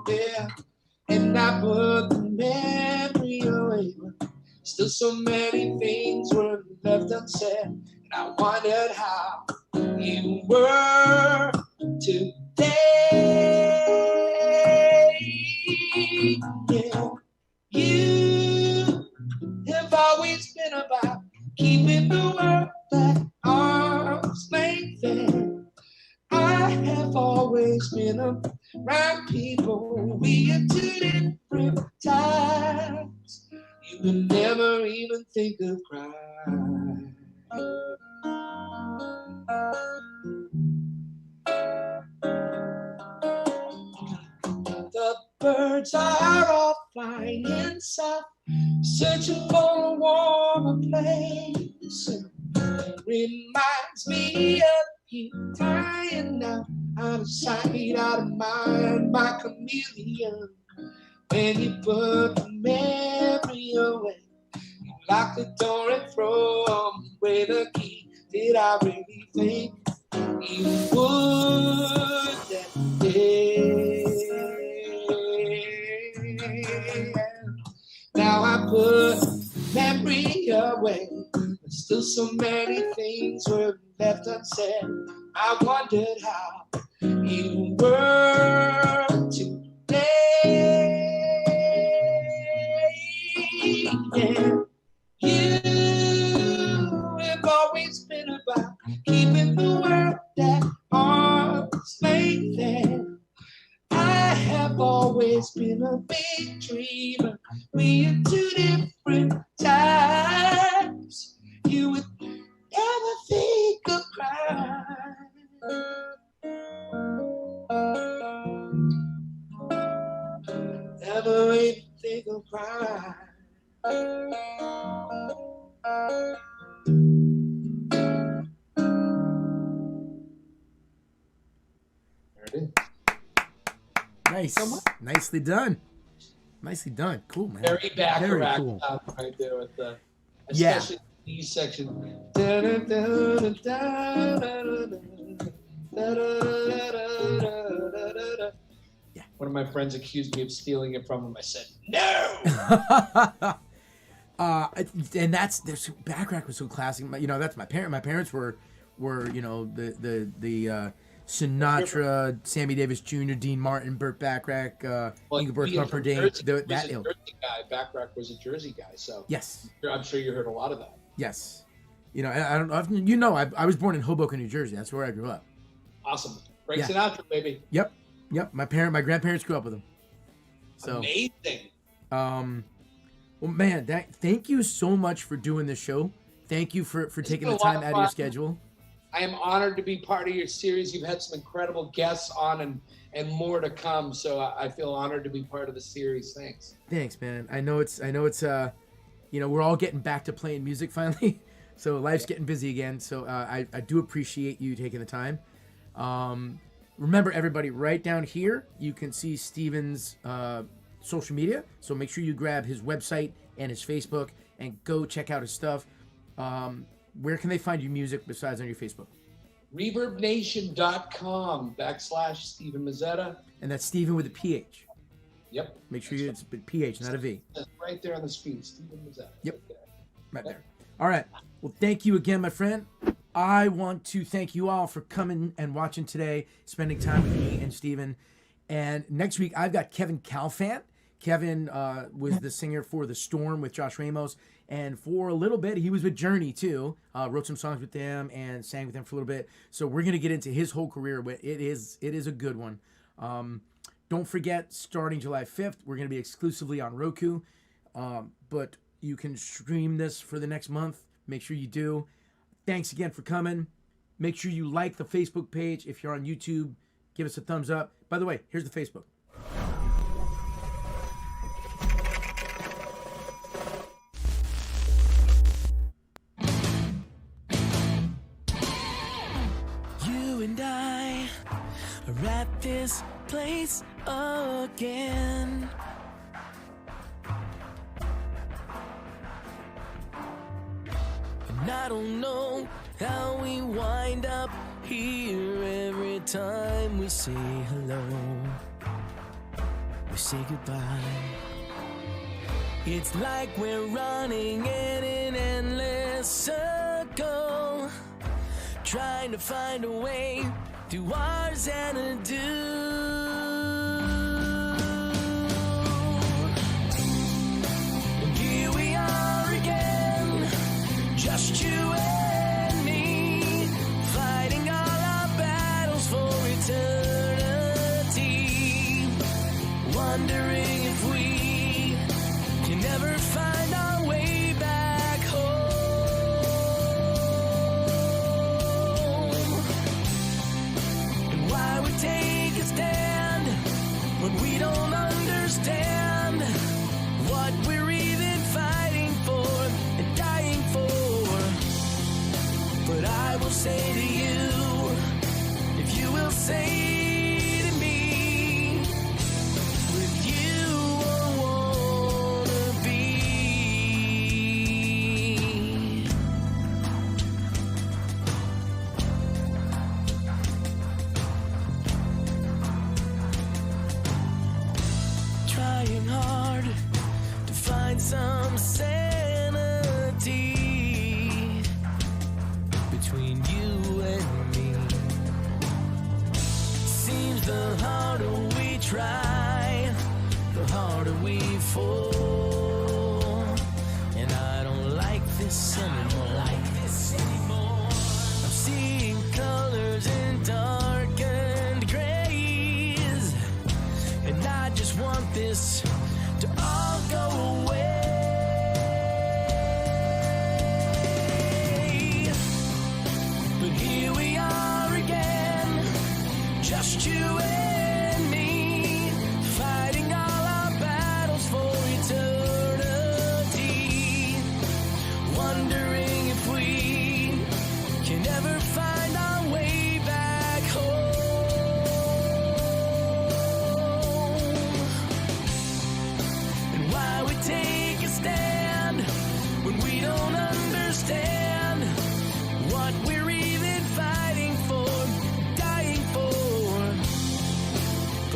S2: Yeah, and I put the memory away. Still so many things were left unsaid, and I wondered how you were today. Yeah, you have always been about keeping the world at arm's length. I have always been around people. We had two different times. You would never even think of crying. The birds are all flying inside, searching for a warmer place. Reminds me of you dying now, out of sight, out of mind, my chameleon. When you put the memory away, you lock the door and throw away the key. Did I really think you would that day? Now I put memory away, but still so many things were left unsaid. I wondered how you were today. Yeah, you have always been about keeping the world at arm's length. I have always been a big dreamer. We are two different types. You would never think of crying. Never even think of crying. There it is.
S1: Nice. Nicely done. Nicely done. Cool, man.
S2: Very Bacharach
S1: cool.
S2: right there with the,
S1: Yeah.
S2: especially the section.
S1: Yeah.
S2: One of my friends accused me of stealing it from him. I said, no!
S1: And there's Bacharach was so classic. You know, that's my parent. My parents were you know the Sinatra, Sammy Davis Jr., Dean Martin, Burt Bacharach, Engelbert Humperdinck. That ilk.
S2: Jersey guy. Bacharach was a Jersey guy, so
S1: Yes.
S2: I'm sure you heard a lot of that.
S1: Yes. You know, I don't know. You know, I was born in Hoboken, New Jersey. That's where I grew up.
S2: Awesome. Frank
S1: Yeah.
S2: Sinatra, baby.
S1: Yep. My grandparents grew up with him. So
S2: Amazing.
S1: well, man, thank you so much for doing this show. Thank you for taking the time out of your schedule.
S2: I am honored to be part of your series. You've had some incredible guests on and more to come. So I feel honored to be part of the series. Thanks.
S1: Thanks, man. I know it's you know, we're all getting back to playing music finally. So life's getting busy again. So I do appreciate you taking the time. Remember, everybody, right down here, you can see Steven's social media. So make sure you grab his website and his Facebook and go check out his stuff. Where can they find your music besides on your Facebook?
S2: ReverbNation.com/Steven Mazzetta.
S1: And that's Steven with a PH.
S2: Yep.
S1: Make sure it's a PH, not a V.
S2: That's right there on the screen, Steven Mazzetta.
S1: Yep.
S2: Right there.
S1: Right there. All right. Well, thank you again, my friend. I want to thank you all for coming and watching today, spending time with me and Steven. And next week, I've got Kevin Calfant. Kevin was the singer for The Storm with Josh Ramos. And for a little bit, he was with Journey, too. Wrote some songs with them and sang with them for a little bit. So we're going to get into his whole career, but it is a good one. Don't forget, starting July 5th, we're going to be exclusively on Roku. But you can stream this for the next month. Make sure you do. Thanks again for coming. Make sure you like the Facebook page. If you're on YouTube, give us a thumbs up. By the way, here's the Facebook. You and I are at this place again. And I don't know how we wind up here every time we say hello. We say goodbye. It's like we're running in an endless circle, trying to find a way through our Xanadu. And here we are again, just you and me, fighting all our battles for eternity, wondering if we can never find our way back home. And why we take a stand when we don't understand what we're even fighting for and dying for. But I will say to you, if you will say to me, with you I wanna be. Trying hard to find some sanity between you and me. Seems the harder we try, the harder we fall. And I don't like this anymore. I'm seeing colors in darkened grays, and I just want this to all go away. But here we are again, just you and me, fighting all our battles for eternity, wondering if we can ever find our way back home.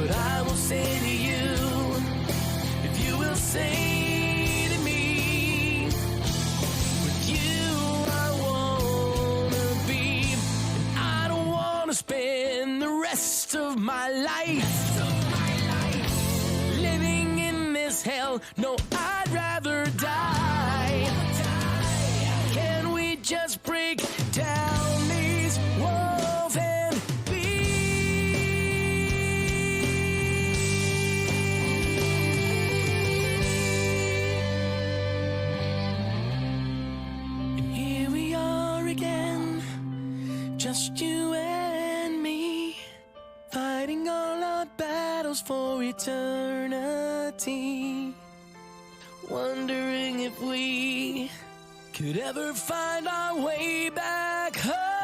S3: But I will say to you, if you will say to me, with you I wanna be, and I don't wanna spend the rest of my life living in this hell. No, I'd rather die. Can we just break down these walls and just you and me, fighting all our battles for eternity, wondering if we could ever find our way back home.